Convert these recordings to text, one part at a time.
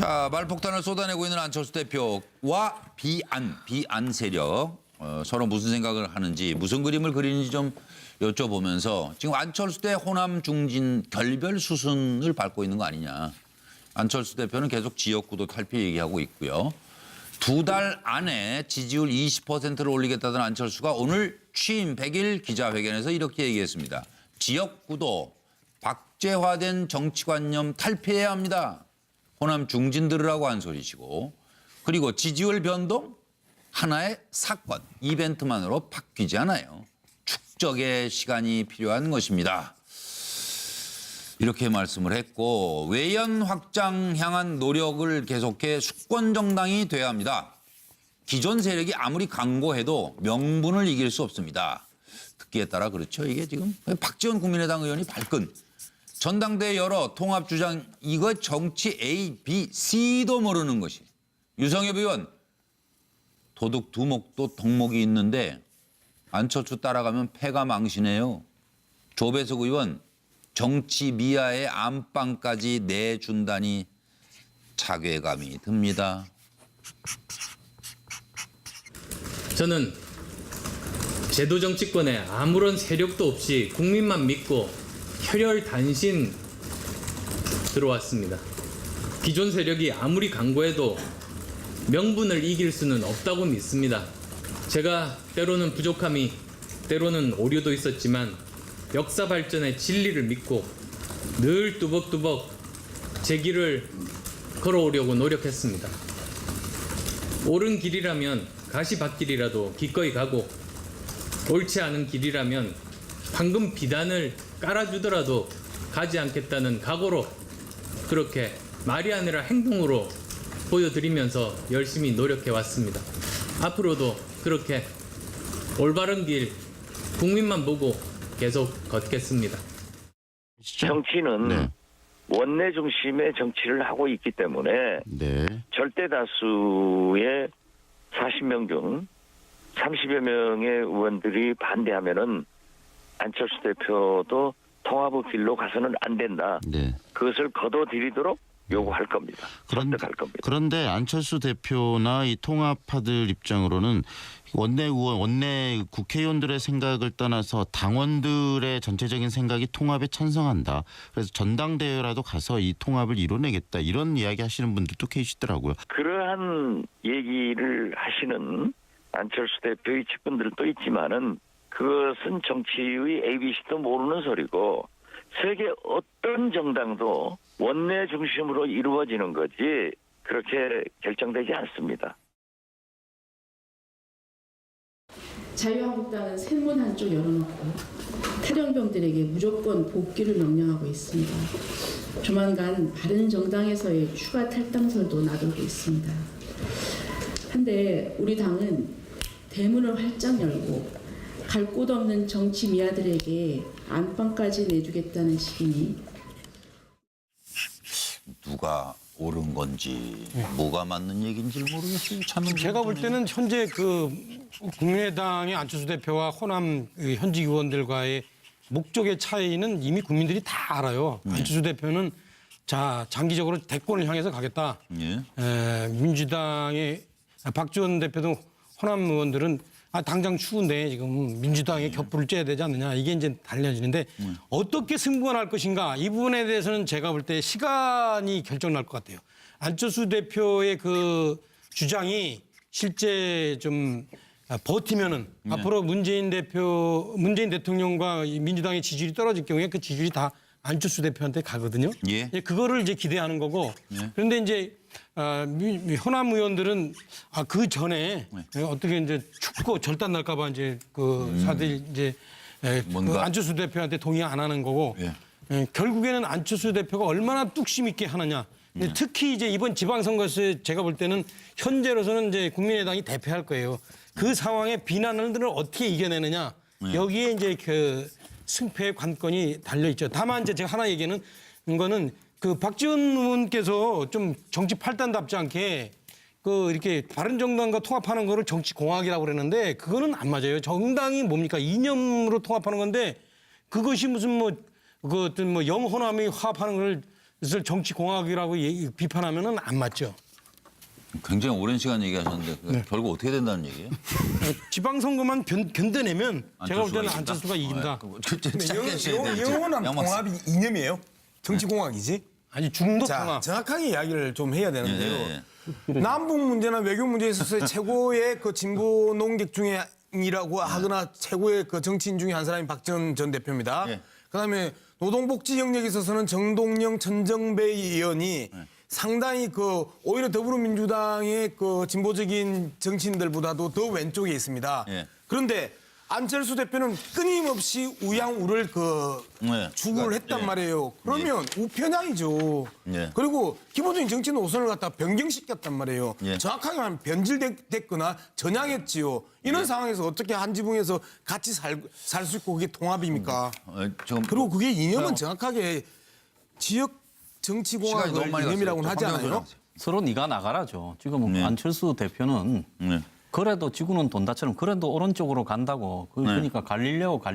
자, 말폭탄을 쏟아내고 있는 안철수 대표와 비안 세력 서로 무슨 생각을 하는지 무슨 그림을 그리는지 좀 여쭤보면서 지금 안철수 대 호남 중진 결별 수순을 밟고 있는 거 아니냐. 안철수 대표는 계속 지역구도 탈피 얘기하고 있고요. 2달 안에 지지율 20%를 올리겠다던 안철수가 오늘 취임 100일 기자회견에서 이렇게 얘기했습니다. 지역구도 박제화된 정치관념 탈피해야 합니다. 호남 중진들으라고 한 소리시고, 그리고 지지율 변동 하나의 사건, 이벤트만으로 바뀌지 않아요. 축적의 시간이 필요한 것입니다. 이렇게 말씀을 했고, 외연 확장 향한 노력을 계속해 수권 정당이 돼야 합니다. 기존 세력이 아무리 강고해도 명분을 이길 수 없습니다. 듣기에 따라 그렇죠. 이게 지금 박지원 국민의당 의원이 발끈. 전당대회 열어 통합 주장, 이거 정치 A, B, C도 모르는 것이. 유성엽 의원, 도둑 두목도 덕목이 있는데 안철수 따라가면 패가 망신해요. 조배석 의원, 정치 미아의 안방까지 내준다니 자괴감이 듭니다. 저는 제도 정치권에 아무런 세력도 없이 국민만 믿고 혈혈단신 들어왔습니다. 기존 세력이 아무리 강고해도 명분을 이길 수는 없다고 믿습니다. 제가 때로는 부족함이, 때로는 오류도 있었지만 역사 발전의 진리를 믿고 늘 뚜벅뚜벅 제 길을 걸어오려고 노력했습니다. 옳은 길이라면 가시밭길이라도 기꺼이 가고, 옳지 않은 길이라면 방금 비단을 깔아주더라도 가지 않겠다는 각오로 그렇게 말이 아니라 행동으로 보여드리면서 열심히 노력해 왔습니다. 앞으로도 그렇게 올바른 길 국민만 보고 계속 걷겠습니다. 정치는 원내 중심의 정치를 하고 있기 때문에 절대 다수의 40명 중 30여 명의 의원들이 반대하면은 안철수 대표도 통합의 길로 가서는 안 된다. 그것을 거둬들이도록 요구할 겁니다. 설득할 겁니다. 그런데 안철수 대표나 이 통합파들 입장으로는 원내 의원, 원내 국회의원들의 생각을 떠나서 당원들의 전체적인 생각이 통합에 찬성한다. 그래서 전당대회라도 가서 이 통합을 이뤄내겠다. 이런 이야기 하시는 분들도 계시더라고요. 그러한 얘기를 하시는 안철수 대표의 측근들도 있지만은 그것은 정치의 ABC도 모르는 소리고, 세계 어떤 정당도 원내 중심으로 이루어지는 거지 그렇게 결정되지 않습니다. 자유한국당은 샘문 한쪽 열어놓고 탈영병들에게 무조건 복귀를 명령하고 있습니다. 조만간 바른정당에서의 추가 탈당설도 나돌고 있습니다. 한데 우리 당은 대문을 활짝 열고 갈 곳 없는 정치 미아들에게 안방까지 내주겠다는 식이니 누가 옳은 건지 뭐가 맞는 얘기인지 모르겠어요. 참 제가 볼 때는 현재 그 국민의당의 안철수 대표와 호남 현직 의원들과의 목적의 차이는 이미 국민들이 다 알아요. 안철수 대표는 장기적으로 대권을 향해서 가겠다. 민주당의 박지원 대표도 호남 의원들은 당장 추운데 지금 민주당의 격불을 쬐야 되지 않느냐, 이게 이제 달려지는데 어떻게 승부가 날 것인가, 이 부분에 대해서는 제가 볼 때 시간이 결정날 것 같아요. 안철수 대표의 그 주장이 실제 좀 버티면은 앞으로 문재인 대통령과 민주당의 지지율이 떨어질 경우에 그 지지율이 다 안철수 대표한테 가거든요. 그거를 이제 기대하는 거고. 그런데 이제 호남 의원들은 그 전에 어떻게 이제 춥고 절단 날까봐 이제 사들 이제 그 안철수 대표한테 동의 안 하는 거고. 결국에는 안철수 대표가 얼마나 뚝심 있게 하느냐. 특히 이제 이번 지방선거에서 제가 볼 때는 현재로서는 이제 국민의당이 대패할 거예요. 그 상황에 비난을 어떻게 이겨내느냐. 여기에 이제 그 승패의 관건이 달려 있죠. 다만 이제 제가 하나 얘기하는 거는 그 박지원 의원께서 좀 정치 팔단답지 않게 그 이렇게 바른정당과 통합하는 거를 정치 공학이라고 그러는데 그거는 안 맞아요. 정당이 뭡니까? 이념으로 통합하는 건데 그것이 무슨 그 어떤 영호남이 화합하는 걸 것을 정치 공학이라고 비판하면은 안 맞죠. 굉장히 오랜 시간 얘기하셨는데 결국 어떻게 된다는 얘기예요? 지방선거만 견뎌내면 제가 볼 때는 이긴다? 안철수가 이긴다. 짧게 해주셔야 돼요. 영원한 양박사. 통합이 이념이에요. 정치공학이지. 아니 중도 자, 통합. 정확하게 이야기를 좀 해야 되는데요. 예, 남북 문제나 외교 문제에 있어서 최고의 그 진보 농객 중에이라고 하거나 최고의 그 정치인 중에 한 사람이 박지원 전 대표입니다. 예. 그다음에 노동복지 영역에 있어서는 정동영, 천정배 의원이 상당히 그 오히려 더불어민주당의 그 진보적인 정치인들보다도 더 왼쪽에 있습니다. 예. 그런데 안철수 대표는 끊임없이 우양우를 그 네. 추구를 했단 예. 말이에요. 그러면 우편향이죠. 예. 그리고 기본적인 정치 노선을 갖다 변경시켰단 말이에요. 예. 정확하게 말하면 변질됐거나 전향했지요. 이런 상황에서 어떻게 한 지붕에서 같이 살 수 있고 그게 통합입니까? 지금 그리고 그게 이념은 정확하게 지역 정치 시간이 너무 공학을 많이 이념이라고는 갔어요. 하지 않아요? 서로 네가 나가라죠. 지금 네. 안철수 대표는 네. 그래도 지구는 돈다처럼 그래도 오른쪽으로 간다고. 그러니까 갈릴레오가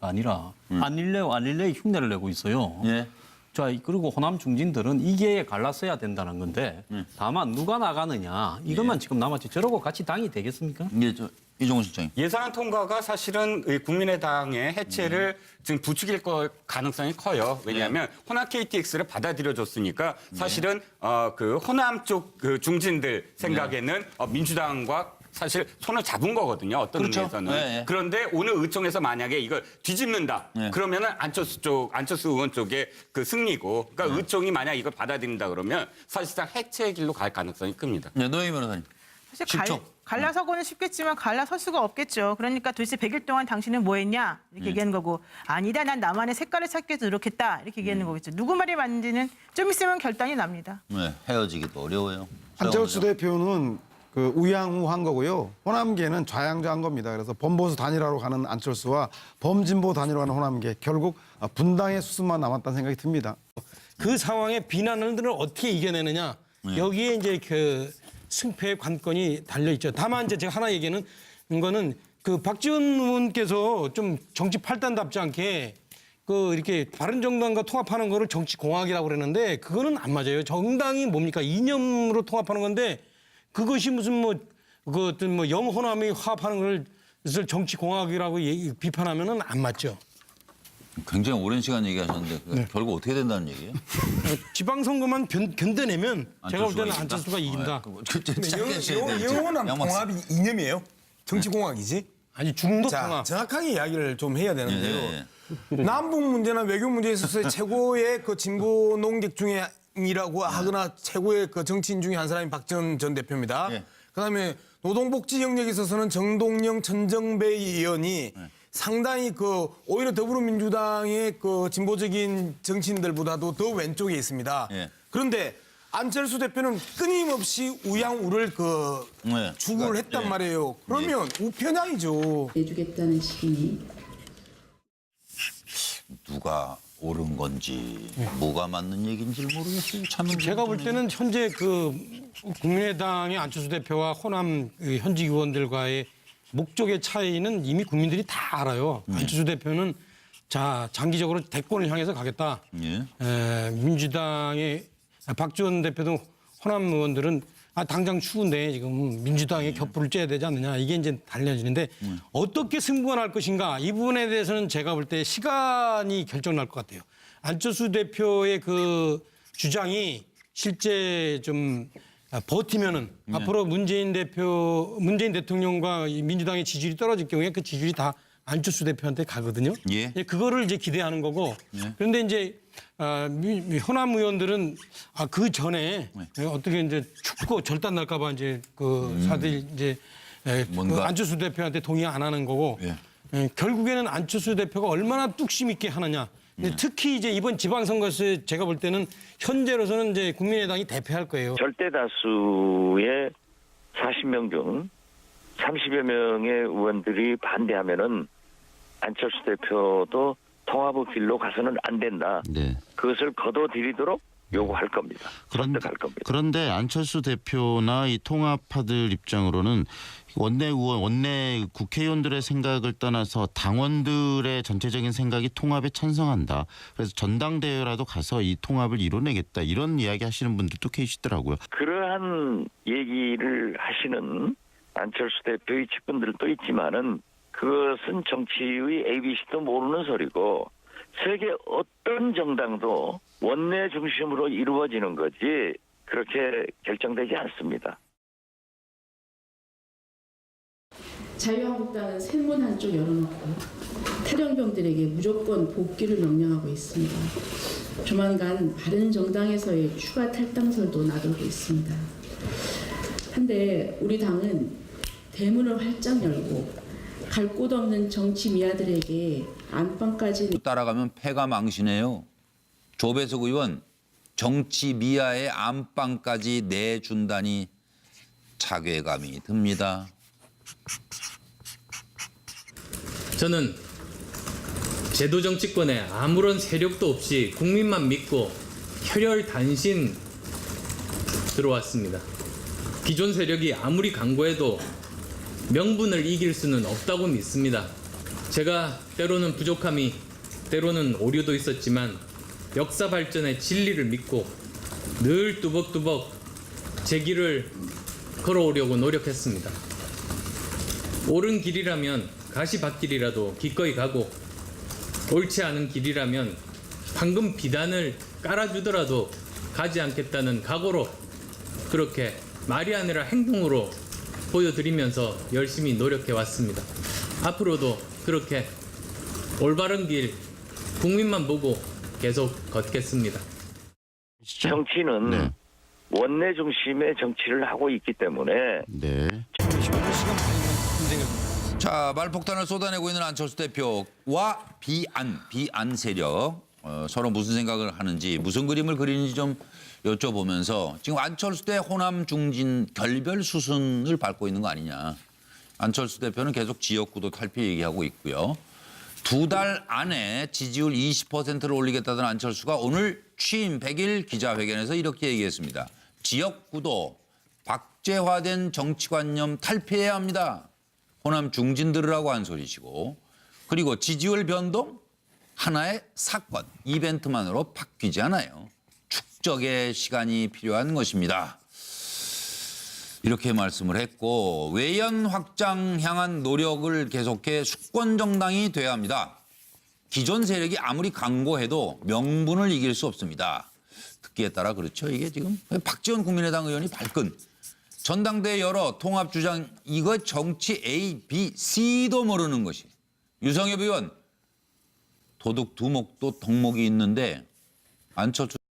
아니라 안릴레이 흉내를 내고 있어요. 예. 자, 그리고 호남 중진들은 이게 갈랐어야 된다는 건데 다만 누가 나가느냐 이것만 지금 남았지. 저러고 같이 당이 되겠습니까? 이게 이종훈 실장님. 예산안 통과가 사실은 이 국민의당의 해체를 지금 부추길 가능성이 커요. 왜냐하면 호남 KTX를 받아들여줬으니까 사실은 그 호남 쪽 그 중진들 생각에는 민주당과 사실 손을 잡은 거거든요. 어떤 그렇죠. 의미에서는. 네, 네. 그런데 오늘 의총에서 만약에 이걸 뒤집는다. 네. 그러면은 안철수 의원 쪽의 그 승리고. 그러니까 의총이 만약 이걸 받아들인다 그러면 사실상 해체의 길로 갈 가능성이 큽니다. 네, 노영희 변호사님. 사실 10초. 갈라서고는 쉽겠지만 갈라설 수가 없겠죠. 그러니까 도대체 100일 동안 당신은 뭐 했냐? 이렇게 얘기하는 거고 아니다 난 나만의 색깔을 찾기 위해서 노력했다. 이렇게 얘기하는 거겠죠. 누구 말이 맞는지는 좀 있으면 결단이 납니다. 네, 헤어지기도 어려워요. 안철수 대표는 그 우양우한 거고요. 호남계는 좌양좌한 겁니다. 그래서 범보수 단일화로 가는 안철수와 범진보 단일화로 가는 호남계 결국 분당의 수순만 남았다는 생각이 듭니다. 그 상황에 비난을 어떻게 이겨내느냐 여기에 이제 그 승패의 관건이 달려 있죠. 다만 이제 제가 하나 얘기하는 거는 그 박지원 의원께서 좀 정치 팔단답지 않게 그 이렇게 바른정당과 통합하는 거를 정치 공학이라고 그러는데 그거는 안 맞아요. 정당이 뭡니까 이념으로 통합하는 건데 그것이 무슨 그 어떤 영호남이 화합하는 것을 정치 공학이라고 비판하면은 안 맞죠. 굉장히 오랜 시간 얘기하셨는데 결국 어떻게 된다는 얘기예요? 지방선거만 견뎌내면 제가 볼 때는 안철수가 이긴다. 짧게 해주셔야 돼요. 영원한 양박사. 통합이 이념이에요. 정치 공학이지. 아니 중도 자, 통합. 정확하게 이야기를 좀 해야 되는데요. 예, 남북 문제나 외교 문제에 있어서 최고의 그 진보 농객 중에이라고 하거나 최고의 그 정치인 중에 한 사람이 박지원 전 대표입니다. 예. 그다음에 노동복지 영역에 있어서는 정동영, 천정배 의원이 상당히 그 오히려 더불어민주당의 그 진보적인 정치인들보다도 더 왼쪽에 있습니다. 예. 그런데 안철수 대표는 끊임없이 우양우를 그 네. 추구를 했단 예. 말이에요. 그러면 우편향이죠. 내주겠다는 시기니 누가 옳은 건지 뭐가 맞는 얘기인지 모르겠어요. 참 제가 볼 때는 현재 그 국민의당의 안철수 대표와 호남 그 현직 의원들과의 목적의 차이는 이미 국민들이 다 알아요. 안철수 대표는 자 장기적으로 대권을 향해서 가겠다. 예. 민주당의 박지원 대표도 호남 의원들은 당장 추운데 지금 민주당의 격불을 쬐야 되지 않느냐 이게 이제 달려지는데 어떻게 승부가 날 것인가 이 부분에 대해서는 제가 볼 때 시간이 결정날 것 같아요. 안철수 대표의 그 주장이 실제 좀 버티면은 앞으로 문재인 대통령과 이 민주당의 지지율이 떨어질 경우에 그 지지율이 다 안철수 대표한테 가거든요. 예. 그거를 이제 기대하는 거고. 그런데 이제 호남 의원들은 그 전에 어떻게 이제 춥고 절단 날까봐 이제 그 사들 이제 뭔가. 그 안철수 대표한테 동의 안 하는 거고. 예. 결국에는 안철수 대표가 얼마나 뚝심 있게 하느냐. 근데 특히 이제 이번 지방선거에서 제가 볼 때는 현재로서는 이제 국민의당이 대패할 거예요. 절대 다수의 40명 중 30여 명의 의원들이 반대하면은 안철수 대표도 통합의 길로 가서는 안 된다. 네. 그것을 거둬들이도록 요구할 겁니다. 설득할 겁니다. 그런데 안철수 대표나 이 통합파들 입장으로는 원내 국회의원들의 생각을 떠나서 당원들의 전체적인 생각이 통합에 찬성한다. 그래서 전당대회라도 가서 이 통합을 이뤄내겠다. 이런 이야기 하시는 분들도 계시더라고요. 그러한 얘기를 하시는 안철수 대표의 측근들도 있지만은 그것은 정치의 ABC도 모르는 소리고 세계 어떤 정당도 원내 중심으로 이루어지는 거지 그렇게 결정되지 않습니다. 자유한국당은 샘문 한쪽 열어놓고 탈영병들에게 무조건 복귀를 명령하고 있습니다. 조만간 바른정당에서의 추가 탈당설도 나돌고 있습니다. 한데 우리 당은 대문을 활짝 열고 갈 곳 없는 정치 미아들에게 안방까지 따라가면 패가 망신해요. 조배석 의원 정치 미아의 안방까지 내준다니 자괴감이 듭니다. 저는 제도 정치권에 아무런 세력도 없이 국민만 믿고 혈혈단신 들어왔습니다. 기존 세력이 아무리 강구해도 명분을 이길 수는 없다고 믿습니다. 제가 때로는 부족함이 때로는 오류도 있었지만 역사 발전의 진리를 믿고 늘 뚜벅뚜벅 제 길을 걸어오려고 노력했습니다. 옳은 길이라면 가시밭길이라도 기꺼이 가고 옳지 않은 길이라면 황금 비단을 깔아주더라도 가지 않겠다는 각오로 그렇게 말이 아니라 행동으로 보여드리면서 열심히 노력해 왔습니다. 앞으로도 그렇게 올바른 길 국민만 보고 계속 걷겠습니다. 정치는 네. 원내 중심의 정치를 하고 있기 때문에 네. 자, 말폭탄을 쏟아내고 있는 안철수 대표와 비안 세력 서로 무슨 생각을 하는지 무슨 그림을 그리는지 좀 여쭤보면서 지금 안철수 대 호남 중진 결별 수순을 밟고 있는 거 아니냐. 안철수 대표는 계속 지역구도 탈피 얘기하고 있고요. 2달 안에 지지율 20%를 올리겠다던 안철수가 오늘 취임 100일 기자회견에서 이렇게 얘기했습니다. 지역구도 박제화된 정치관념 탈피해야 합니다. 호남 중진 들으라고 한 소리시고 그리고 지지율 변동 하나의 사건, 이벤트만으로 바뀌지 않아요. 축적의 시간이 필요한 것입니다. 이렇게 말씀을 했고 외연 확장 향한 노력을 계속해 수권 정당이 돼야 합니다. 기존 세력이 아무리 강고해도 명분을 이길 수 없습니다. 듣기에 따라 그렇죠. 이게 지금 박지원 국민의당 의원이 발끈. 전당대회 열어 통합 주장 이거 정치 A, B, C도 모르는 것이. 유성엽 의원 도둑 두목도 덕목이 있는데 안철수